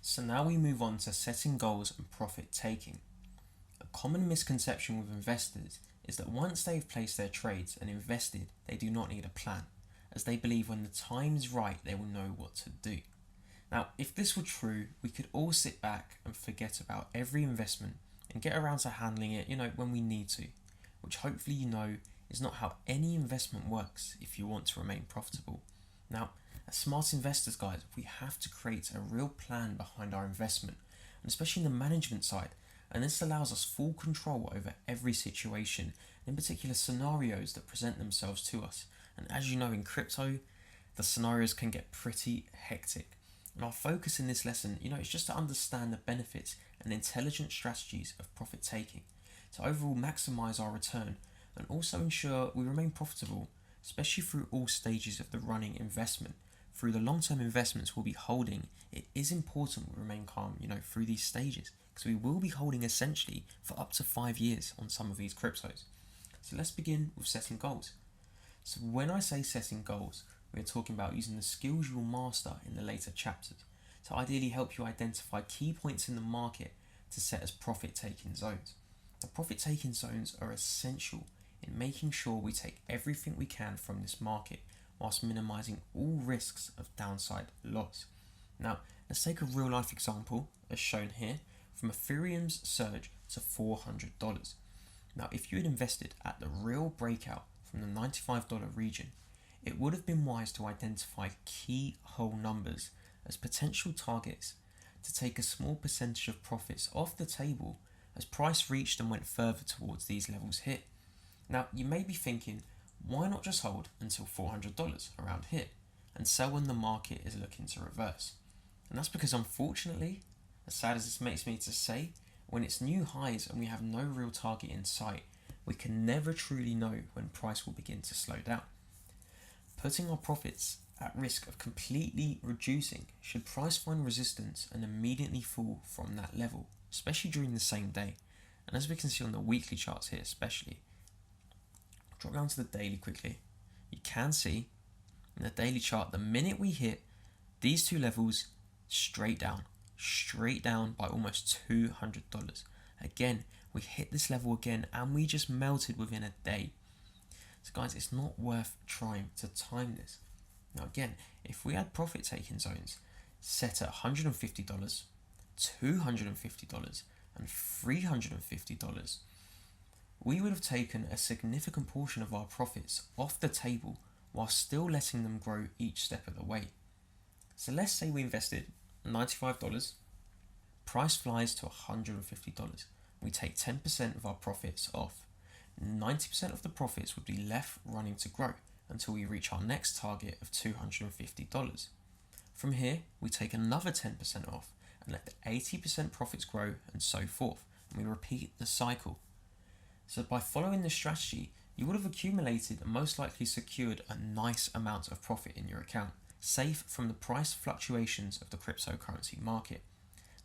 So now we move on to setting goals and profit taking. A common misconception with investors is that once they've placed their trades and invested, they do not need a plan, as they believe when the time is right they will know what to do. Now, if this were true, we could all sit back and forget about every investment and get around to handling it, when we need to, which hopefully is not how any investment works if you want to remain profitable. Now, as smart investors, guys, we have to create a real plan behind our investment, and especially in the management side. And this allows us full control over every situation, in particular scenarios that present themselves to us. And as you know, in crypto, the scenarios can get pretty hectic. And our focus in this lesson, is just to understand the benefits and intelligent strategies of profit taking to overall maximize our return and also ensure we remain profitable, especially through all stages of the running investment. Through the long-term investments we'll be holding, it is important we remain calm, through these stages, because we will be holding essentially for up to 5 years on some of these cryptos. So let's begin with setting goals. So when I say setting goals, we're talking about using the skills you will master in the later chapters to ideally help you identify key points in the market to set as profit-taking zones. The profit-taking zones are essential in making sure we take everything we can from this market whilst minimizing all risks of downside loss. Now, let's take a real life example as shown here from Ethereum's surge to $400. Now, if you had invested at the real breakout from the $95 region, it would have been wise to identify key whole numbers as potential targets to take a small percentage of profits off the table as price reached and went further towards these levels hit. Now, you may be thinking, why not just hold until $400 around here and sell when the market is looking to reverse? And that's because, unfortunately, as sad as this makes me to say, when it's new highs and we have no real target in sight, we can never truly know when price will begin to slow down, putting our profits at risk of completely reducing should price find resistance and immediately fall from that level, especially during the same day. And as we can see on the weekly charts here especially, drop down to the daily quickly, you can see in the daily chart, the minute we hit these two levels, straight down by almost $200. Again, we hit this level again and we just melted within a day. So guys, it's not worth trying to time this. Now again, if we had profit taking zones set at $150, $250 and $350, we would have taken a significant portion of our profits off the table while still letting them grow each step of the way. So let's say we invested $95, price flies to $150. We take 10% of our profits off. 90% of the profits would be left running to grow until we reach our next target of $250. From here, we take another 10% off and let the 80% profits grow and so forth, and we repeat the cycle. So by following this strategy, you would have accumulated and most likely secured a nice amount of profit in your account, safe from the price fluctuations of the cryptocurrency market.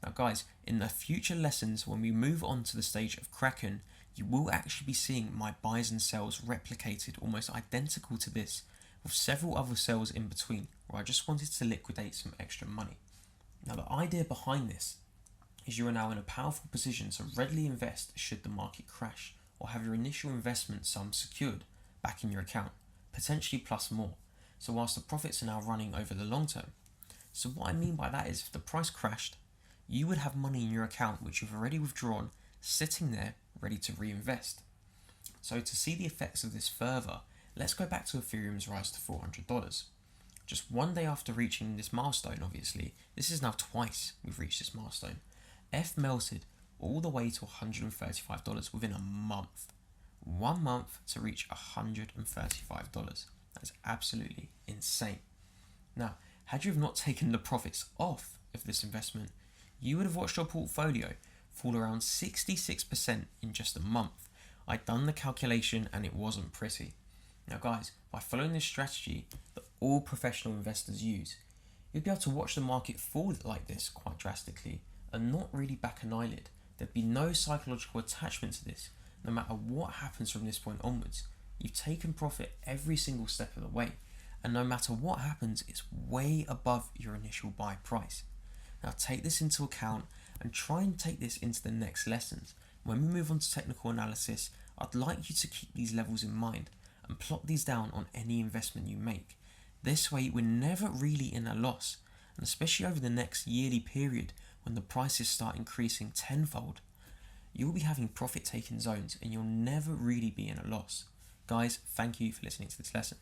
Now guys, in the future lessons when we move on to the stage of Kraken, you will actually be seeing my buys and sells replicated almost identical to this, with several other sells in between, where I just wanted to liquidate some extra money. Now the idea behind this is you are now in a powerful position to readily invest should the market crash, or have your initial investment sum secured back in your account, potentially plus more, so whilst the profits are now running over the long term. So what I mean by that is if the price crashed, you would have money in your account which you've already withdrawn, sitting there ready to reinvest. So to see the effects of this further, let's go back to Ethereum's rise to $400. Just one day after reaching this milestone, obviously, this is now twice we've reached this milestone, F melted all the way to $135 within a month. 1 month to reach $135. That is absolutely insane. Now, had you have not taken the profits off of this investment, you would have watched your portfolio fall around 66% in just a month. I'd done the calculation and it wasn't pretty. Now guys, by following this strategy that all professional investors use, you'll be able to watch the market fall like this quite drastically and not really back an eyelid. There'd be no psychological attachment to this. No matter what happens from this point onwards, you've taken profit every single step of the way, and no matter what happens, it's way above your initial buy price. Now take this into account and try and take this into the next lessons. When we move on to technical analysis, I'd like you to keep these levels in mind and plot these down on any investment you make. This way we're never really in a loss, and especially over the next yearly period when the prices start increasing tenfold, you'll be having profit taking zones and you'll never really be in a loss. Guys, thank you for listening to this lesson.